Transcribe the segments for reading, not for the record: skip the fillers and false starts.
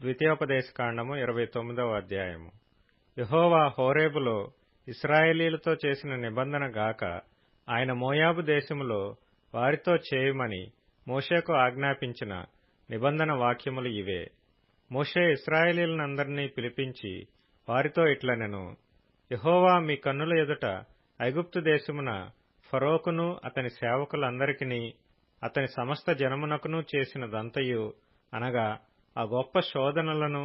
ద్వితీయోపదేశకాండము 29వ అధ్యాయము. యెహోవా హోరేబులో ఇశ్రాయేలీయులతో చేసిన నిబంధన గాక ఆయన మోయాబు దేశములో వారితో చేయుమని మోషేకు ఆజ్ఞాపించిన నిబంధన వాక్యములు ఇవే. మోషే ఇశ్రాయేలీయులనందరినీ పిలిపించి వారితో ఇట్లనెను, యెహోవా మీ కన్నుల ఎదుట ఐగుప్తు దేశమున ఫరోకును అతని సేవకులందరికిని అతని సమస్త జనమునకును చేసినదంతయు అనగా ఆ గొప్ప శోధనలను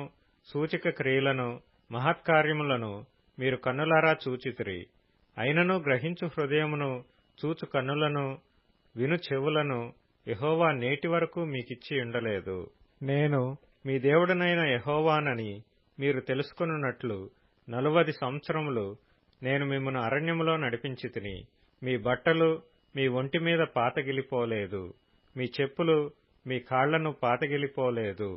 సూచక క్రియలను మహత్కార్యములను మీరు కన్నులారా చూచితిరి. అయినను గ్రహించు హృదయమును చూచు కన్నులను విను చెవులను యెహోవా నేటి వరకు మీకిచ్చి ఉండలేదు. నేను మీ దేవుడనైన యెహోవానని మీరు తెలుసుకొనున్నట్లు 40 సంవత్సరములు నేను మిమ్మును అరణ్యములో నడిపించితిని. మీ బట్టలు మీ ఒంటి మీద పాతగిలిపోలేదు, మీ చెప్పులు మీ కాళ్లను పాతగిలిపోలేదు.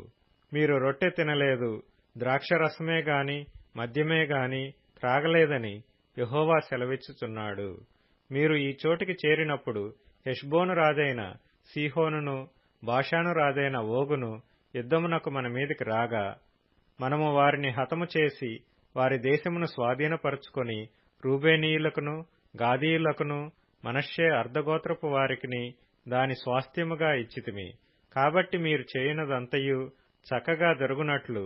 మీరు రొట్టె తినలేదు, ద్రాక్షరసమే గాని మద్యమే గాని త్రాగలేదని యెహోవా సెలవిచ్చుచున్నాడు. మీరు ఈ చోటికి చేరినప్పుడు హెష్బోను రాజైన సీహోనును బాషాను రాజైన ఓగును యుద్ధమునకు మన మీదికి రాగా మనము వారిని హతము చేసి వారి దేశమును స్వాధీనపరుచుకొని రూబేనీయులకును గాదీయులకును మనష్షే అర్ధగోత్రపు వారికిని దాని స్వాస్థ్యముగా ఇచ్చితిమి. కాబట్టి మీరు చేయునదంతయు చక్కగా జరుగునట్లు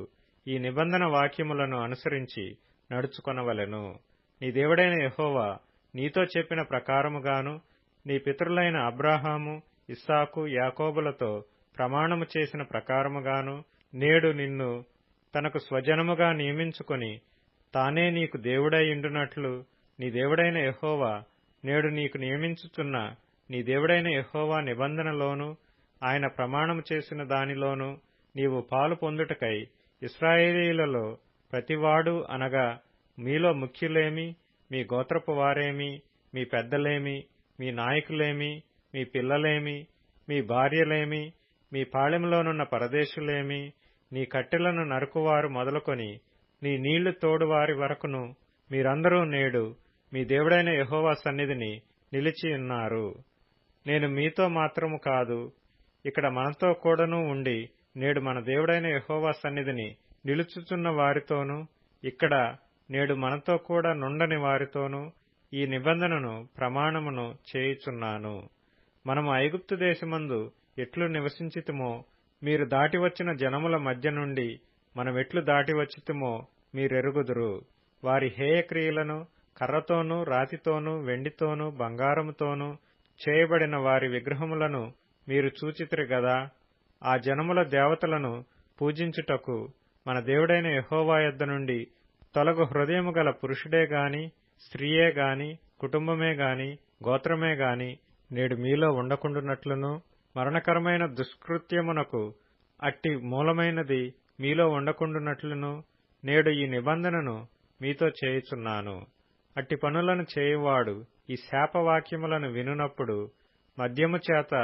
ఈ నిబంధన వాక్యములను అనుసరించి నడుచుకొనవలెను. నీ దేవుడైన యెహోవా నీతో చెప్పిన ప్రకారముగాను నీ పితరులైన అబ్రాహాము ఇస్సాకు యాకోబులతో ప్రమాణము చేసిన ప్రకారముగాను నేడు నిన్ను తనకు స్వజనముగా నియమించుకొని తానే నీకు దేవుడైయుండునట్లు నీ దేవుడైన యెహోవా నేడు నీకు నియమించుచున్న నీ దేవుడైన యెహోవా నిబంధనలోను ఆయన ప్రమాణము చేసిన దానిలోను నీవు పాలు పొందుటకై ఇశ్రాయేలీయులలో ప్రతివాడు అనగా మీలో ముఖ్యులేమి, మీ గోత్రపు వారేమి, మీ పెద్దలేమి, మీ నాయకులేమి, మీ పిల్లలేమి, మీ భార్యలేమి, మీ పాళెంలోనున్న పరదేశులేమి, నీ కట్టెలను నరుకువారు మొదలుకొని నీ నీళ్లు తోడువారి వరకును మీరందరూ నేడు మీ దేవుడైన యెహోవా సన్నిధిని నిలిచియున్నారు. నేను మీతో మాత్రము కాదు, ఇక్కడ మనతో కూడాను ఉండి నేడు మన దేవుడైన యెహోవా సన్నిధిని నిలుచుచున్న వారితోనూ ఇక్కడ నేడు మనతో కూడా నుండని వారితోనూ ఈ నిబంధనను ప్రమాణమును చేయుచున్నాను. మనము ఐగుప్తు దేశమందు ఎట్లు నివసించితిమో మీరు దాటివచ్చిన జనముల మధ్య నుండి మనమెట్లు దాటివచ్చితిమో మీరెరుగుదురు. వారి హేయక్రియలను కర్రతోనూ రాతితోనూ వెండితోనూ బంగారముతోనూ చేయబడిన వారి విగ్రహములను మీరు చూచితిరి గదా. ఆ జనముల దేవతలను పూజించుటకు మన దేవుడైన యెహోవా యొద్ద నుండి తొలగు హృదయము గల పురుషుడే గాని స్త్రీయే గాని కుటుంబమే గాని గోత్రమే గాని నేడు మీలో ఉండకుండునట్లును మరణకరమైన దుష్కృత్యమునకు అట్టి మూలమైనది మీలో ఉండకుండునట్లును నేడు ఈ నిబంధనను మీతో చేయుచున్నాను. అట్టి పనులను చేయువాడు ఈ శాపవాక్యములను వినునప్పుడు మద్యము చేత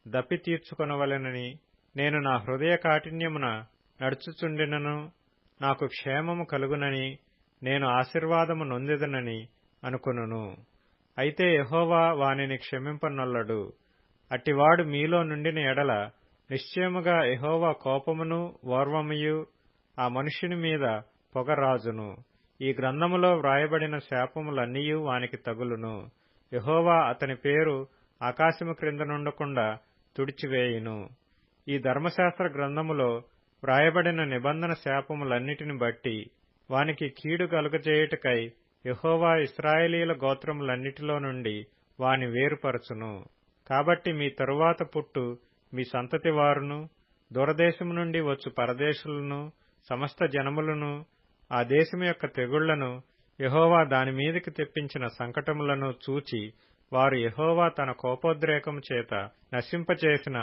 దప్పి తీర్చుకొనవలెనని నేను నా హృదయ కాఠిన్యమున నడుచుచుండినను నాకు క్షేమము కలుగునని నేను ఆశీర్వాదము నొందెదనని అనుకొనును. అయితే యెహోవా వానిని క్షమింపనొల్లడు. అట్టివాడు మీలో నుండిన ఎడల నిశ్చయముగా యెహోవా కోపమును ఓర్వముయు ఆ మనుష్యుని మీద పొగరాజును. ఈ గ్రంథములో వ్రాయబడిన శాపములన్నీయూ వానికి తగులును. యెహోవా అతని పేరు ఆకాశము క్రింద నుండకుండా తుడిచివేయును. ఈ ధర్మశాస్త్ర గ్రంథములో వ్రాయబడిన నిబంధన శాపములన్నిటిని బట్టి వానికి కీడు కలుగజేయుటకై యెహోవా ఇశ్రాయేలీయుల గోత్రములన్నిటిలో నుండి వాని వేరుపరచును. కాబట్టి మీ తరువాత పుట్టు మీ సంతతి వారును దూరదేశము నుండి వచ్చు పరదేశులను సమస్త జనములను ఆ దేశము యొక్క తెగుళ్లను యెహోవా దాని మీదికి తెప్పించిన సంకటములను చూచి వారు యెహోవా తన కోపోద్రేకము చేత నశింపచేసిన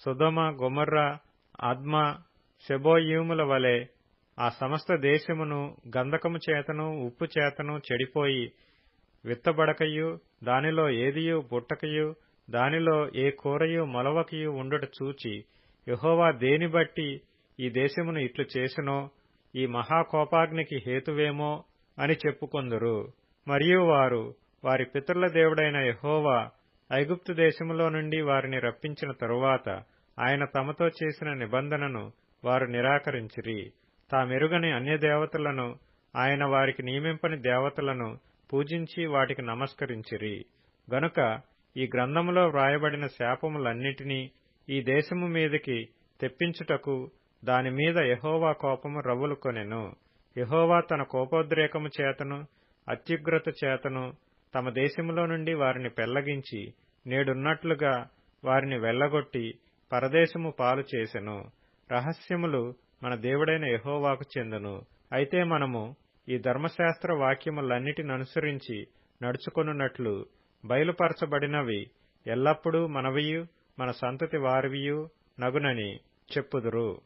సొదొమ గొమొర్రా అద్మా సెబోయీముల వలె ఆ సమస్త దేశమును గంధకము చేతను ఉప్పు చేతను చెడిపోయి విత్తబడకయు దానిలో ఏదియు పుట్టకయు దానిలో ఏ కూరయు మొలవకయు ఉండుట చూచి యెహోవా దేని బట్టి ఈ దేశమును ఇట్లు చేసెనో ఈ మహాకోపాగ్నికి హేతువేమో అని చెప్పుకొందురు. మరియు వారు వారి పితరుల దేవుడైన యెహోవా ఐగుప్తు దేశములో నుండి వారిని రప్పించిన తరువాత ఆయన తమతో చేసిన నిబంధనను వారు నిరాకరించిరి. తామెరుగని అన్యదేవతలను, ఆయన వారికి నియమింపని దేవతలను పూజించి వాటికి నమస్కరించిరి. గనుక ఈ గ్రంథములో వ్రాయబడిన శాపములన్నిటినీ ఈ దేశము మీదికి తెప్పించుటకు దానిమీద యెహోవా కోపము రవ్వులుకొనెను. యెహోవా తన కోపోద్రేకము చేతను అత్యుగ్రత చేతను తమ దేశములో నుండి వారిని పెళ్లగించి నేడున్నట్లుగా వారిని వెళ్లగొట్టి పరదేశము పాలు చేసెను. రహస్యములు మన దేవుడైన యెహోవాకు చెందును. అయితే మనము ఈ ధర్మశాస్త్ర వాక్యములన్నిటిననుసరించి నడుచుకొనున్నట్లు బయలుపరచబడినవి ఎల్లప్పుడూ మనవియు మన సంతతి వారివియు నగునని చెప్పుదురు.